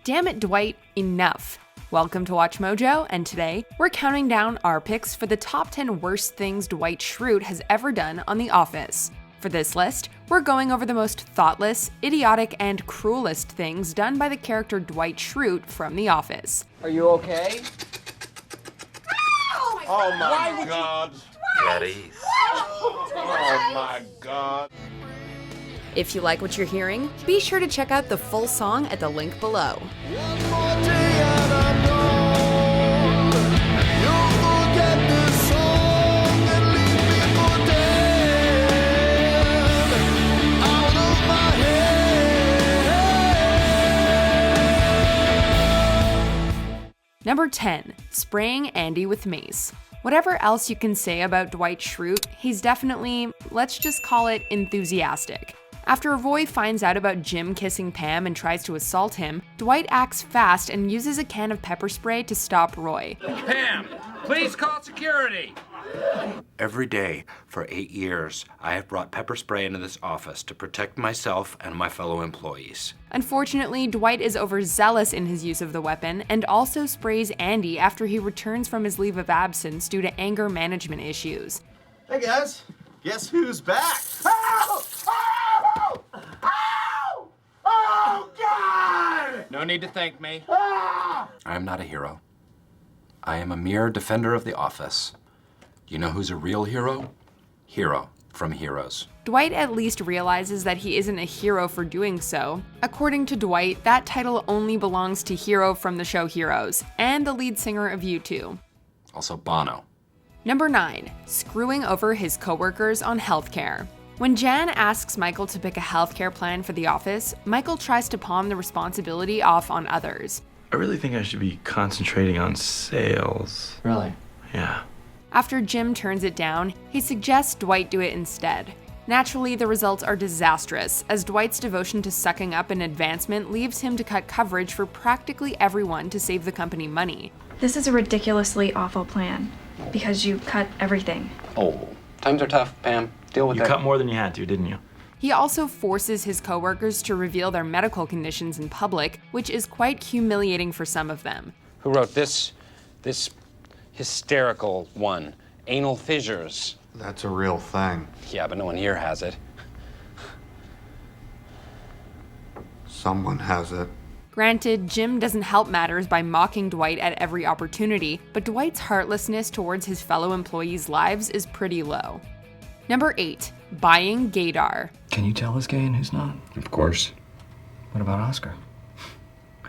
Damn it, Dwight, enough. Welcome to Watch Mojo, and today we're counting down our picks for the top 10 worst things Dwight Schurte has ever done on The Office. For this list, we're going over the most thoughtless, idiotic, and cruellest things done by the character Dwight Schurte from The Office. Are you okay? Oh my God. Daddy. Oh my God. If you like what you're hearing, be sure to check out the full song at the link below. Number 10. Spraying Andy with Mace. Whatever else you can say about Dwight Schurte, he's definitely, let's just call it, enthusiastic. After Roy finds out about Jim kissing Pam and tries to assault him, Dwight acts fast and uses a can of pepper spray to stop Roy. Pam, please call security. Every day for 8 years, I have brought pepper spray into this office to protect myself and my fellow employees. Unfortunately, Dwight is overzealous in his use of the weapon and also sprays Andy after he returns from his leave of absence due to anger management issues. Hey guys, guess who's back? Ow! Ow! Ow! Oh God! No need to thank me. Ah! I am not a hero. I am a mere defender of the office. You know who's a real hero? Hero from Heroes. Dwight at least realizes that he isn't a hero for doing so. According to Dwight, that title only belongs to Hero from the show Heroes, and the lead singer of U2. Also Bono. Number 9. Screwing over his coworkers on healthcare. When Jan asks Michael to pick a healthcare plan for the office, Michael tries to palm the responsibility off on others. I really think I should be concentrating on sales. Really? Yeah. After Jim turns it down, he suggests Dwight do it instead. Naturally, the results are disastrous, as Dwight's devotion to sucking up an advancement leaves him to cut coverage for practically everyone to save the company money. This is a ridiculously awful plan, because you cut everything. Oh, times are tough, Pam. Deal with You it. cut more than you had to, didn't you? He also forces his coworkers to reveal their medical conditions in public, which is quite humiliating for some of them. Who wrote this hysterical one? Anal fissures. That's a real thing. Yeah, but no one here has it. Someone has it. Granted, Jim doesn't help matters by mocking Dwight at every opportunity, but Dwight's heartlessness towards his fellow employees' lives is pretty low. Number 8. Buying Gaydar. Can you tell who's gay and who's not? Of course. What about Oscar?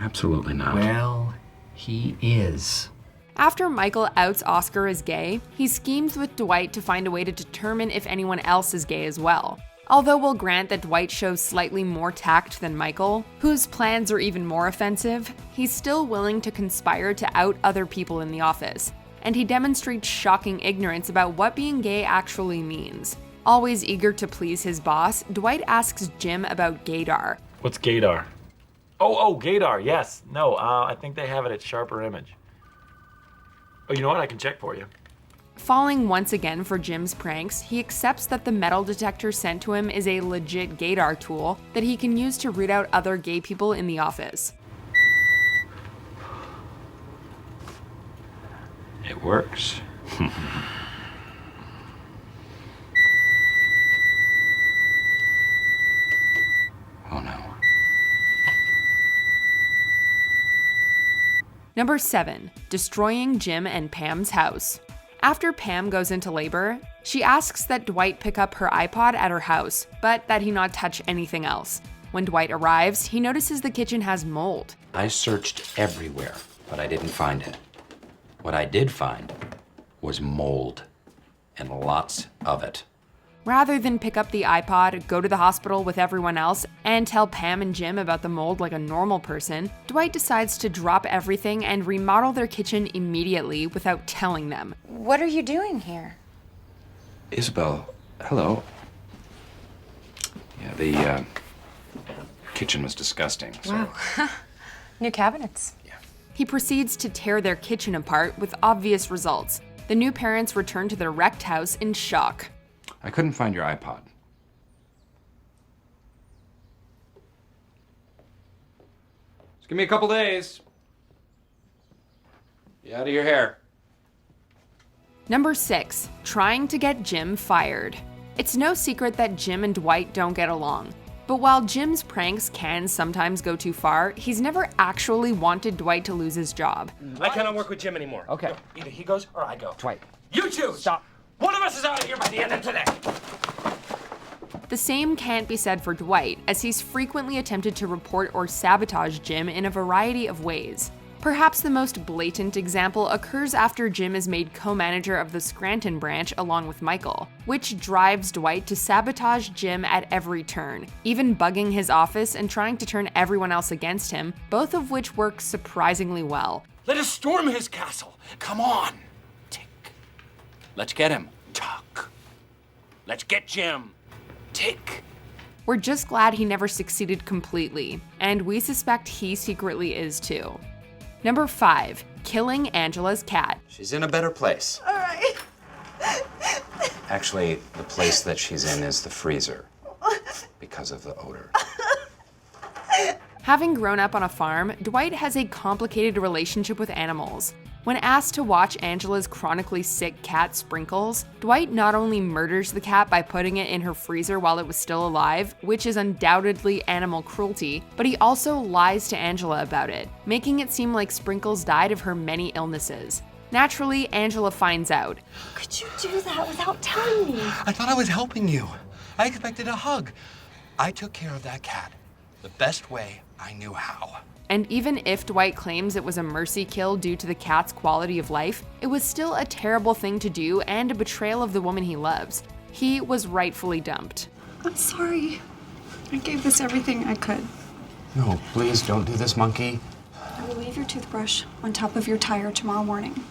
Absolutely not. Well, he is. After Michael outs Oscar as gay, he schemes with Dwight to find a way to determine if anyone else is gay as well. Although we'll grant that Dwight shows slightly more tact than Michael, whose plans are even more offensive, he's still willing to conspire to out other people in the office, and he demonstrates shocking ignorance about what being gay actually means. Always eager to please his boss, Dwight asks Jim about Gaydar. What's Gaydar? Oh, Gaydar, yes. No, I think they have it at Sharper Image. Oh, you know what? I can check for you. Falling once again for Jim's pranks, he accepts that the metal detector sent to him is a legit Gaydar tool that he can use to root out other gay people in the office. It works. Oh no. Number 7. Destroying Jim and Pam's house. After Pam goes into labor, she asks that Dwight pick up her iPod at her house, but that he not touch anything else. When Dwight arrives, he notices the kitchen has mold. I searched everywhere, but I didn't find it. What I did find was mold, and lots of it. Rather than pick up the iPod, go to the hospital with everyone else, and tell Pam and Jim about the mold like a normal person, Dwight decides to drop everything and remodel their kitchen immediately without telling them. What are you doing here? Isabel, hello. Yeah, the kitchen was disgusting, so... Wow. New cabinets. He proceeds to tear their kitchen apart with obvious results. The new parents return to their wrecked house in shock. I couldn't find your iPod. Just give me a couple days. Be out of your hair. Number 6, trying to get Jim fired. It's no secret that Jim and Dwight don't get along. But while Jim's pranks can sometimes go too far, he's never actually wanted Dwight to lose his job. I cannot work with Jim anymore. Okay. Either he goes or I go. Dwight. You choose. Stop. One of us is out of here by the end of today. The same can't be said for Dwight, as he's frequently attempted to report or sabotage Jim in a variety of ways. Perhaps the most blatant example occurs after Jim is made co-manager of the Scranton branch along with Michael, which drives Dwight to sabotage Jim at every turn, even bugging his office and trying to turn everyone else against him, both of which work surprisingly well. Let us storm his castle. Come on. Tick. Let's get him. Tuck. Let's get Jim. Tick. We're just glad he never succeeded completely, and we suspect he secretly is too. Number 5, killing Angela's cat. She's in a better place. All right. Actually, the place that she's in is the freezer because of the odor. Having grown up on a farm, Dwight has a complicated relationship with animals. When asked to watch Angela's chronically sick cat Sprinkles, Dwight not only murders the cat by putting it in her freezer while it was still alive, which is undoubtedly animal cruelty, but he also lies to Angela about it, making it seem like Sprinkles died of her many illnesses. Naturally, Angela finds out. How could you do that without telling me? I thought I was helping you. I expected a hug. I took care of that cat the best way I knew how. And even if Dwight claims it was a mercy kill due to the cat's quality of life, it was still a terrible thing to do and a betrayal of the woman he loves. He was rightfully dumped. I'm sorry. I gave this everything I could. No, please don't do this, monkey. I will leave your toothbrush on top of your tire tomorrow morning.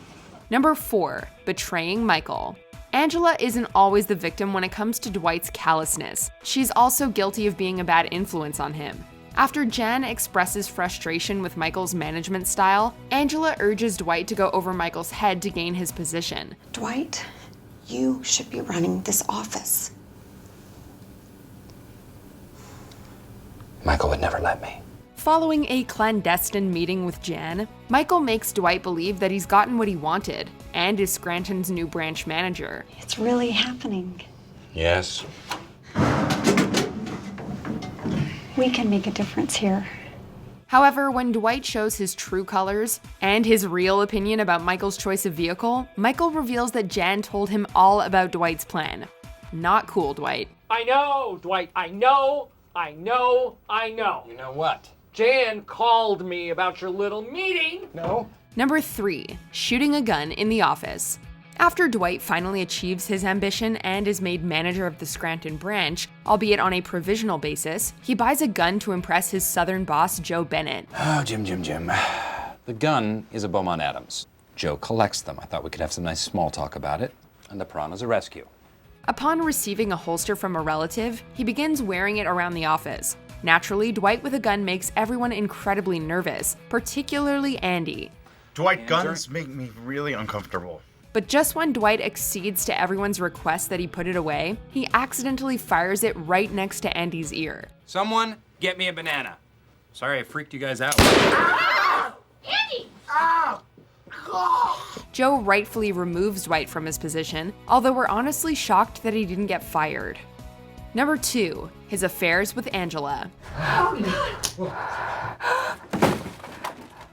Number 4, betraying Michael. Angela isn't always the victim when it comes to Dwight's callousness. She's also guilty of being a bad influence on him. After Jan expresses frustration with Michael's management style, Angela urges Dwight to go over Michael's head to gain his position. Dwight, you should be running this office. Michael would never let me. Following a clandestine meeting with Jan, Michael makes Dwight believe that he's gotten what he wanted and is Scranton's new branch manager. It's really happening. Yes. We can make a difference here. However, when Dwight shows his true colors and his real opinion about Michael's choice of vehicle, Michael reveals that Jan told him all about Dwight's plan. Not cool, Dwight. I know, Dwight. I know. You know what? Jan called me about your little meeting. No. Number 3, shooting a gun in the office. After Dwight finally achieves his ambition and is made manager of the Scranton branch, albeit on a provisional basis, he buys a gun to impress his southern boss, Joe Bennett. Oh, Jim. The gun is a Beaumont Adams. Joe collects them. I thought we could have some nice small talk about it. And the piranha's a rescue. Upon receiving a holster from a relative, he begins wearing it around the office. Naturally, Dwight with a gun makes everyone incredibly nervous, particularly Andy. Dwight, guns make me really uncomfortable. But just when Dwight accedes to everyone's request that he put it away, he accidentally fires it right next to Andy's ear. Someone get me a banana. Sorry I freaked you guys out. Andy! Joe rightfully removes Dwight from his position, although we're honestly shocked that he didn't get fired. Number 2, his affairs with Angela.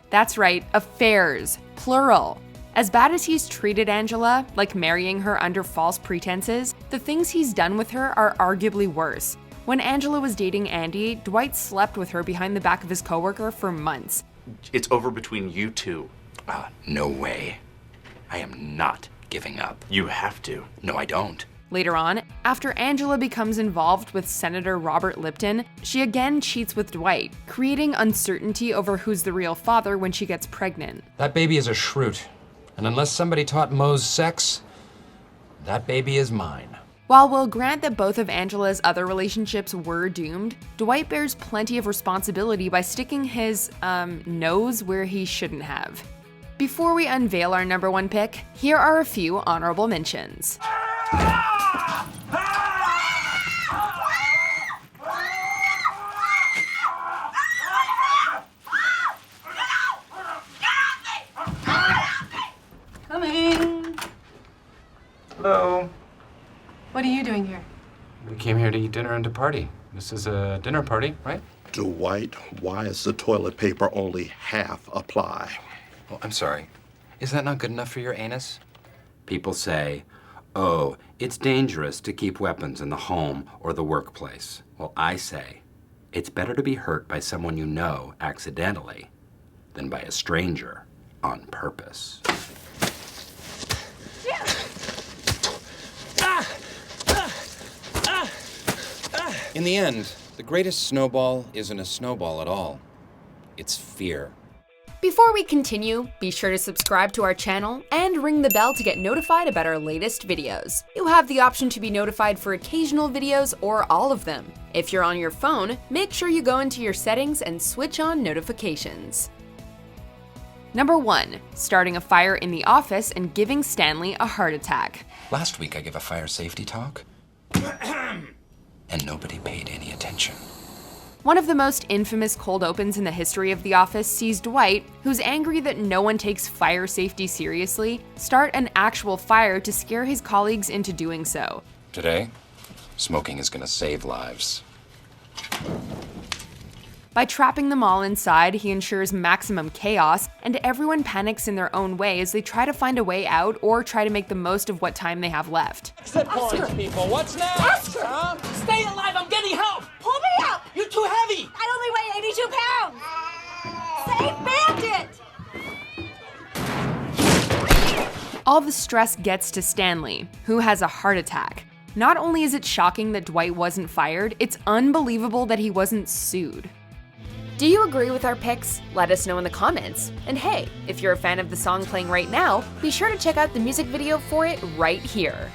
That's right, affairs, plural. As bad as he's treated Angela, like marrying her under false pretenses, the things he's done with her are arguably worse. When Angela was dating Andy, Dwight slept with her behind the back of his coworker for months. It's over between you two. No way. I am not giving up. You have to. No, I don't. Later on, after Angela becomes involved with Senator Robert Lipton, she again cheats with Dwight, creating uncertainty over who's the real father when she gets pregnant. That baby is a shroot. And unless somebody taught Mose sex, that baby is mine. While we'll grant that both of Angela's other relationships were doomed, Dwight bears plenty of responsibility by sticking his, nose where he shouldn't have. Before we unveil our number 1 pick, here are a few honorable mentions. What are you doing here? We came here to eat dinner and to party. This is a dinner party, right? Dwight, why is the toilet paper only half a ply? Oh, I'm sorry. Is that not good enough for your anus? People say, oh, it's dangerous to keep weapons in the home or the workplace. Well, I say, it's better to be hurt by someone you know accidentally than by a stranger on purpose. In the end, the greatest snowball isn't a snowball at all. It's fear. Before we continue, be sure to subscribe to our channel and ring the bell to get notified about our latest videos. You have the option to be notified for occasional videos or all of them. If you're on your phone, make sure you go into your settings and switch on notifications. Number 1. Starting a fire in the office and giving Stanley a heart attack. Last week I gave a fire safety talk, and nobody paid any attention. One of the most infamous cold opens in the history of The Office sees Dwight, who's angry that no one takes fire safety seriously, start an actual fire to scare his colleagues into doing so. Today, smoking is gonna save lives. By trapping them all inside, he ensures maximum chaos, and everyone panics in their own way as they try to find a way out or try to make the most of what time they have left. Exit points, people. What's next? Oscar! Huh? Stay alive. I'm getting help. Pull me up! You're too heavy. I only weigh 82 pounds! Save Bandit! All the stress gets to Stanley, who has a heart attack. Not only is it shocking that Dwight wasn't fired, it's unbelievable that he wasn't sued. Do you agree with our picks? Let us know in the comments. And hey, if you're a fan of the song playing right now, be sure to check out the music video for it right here.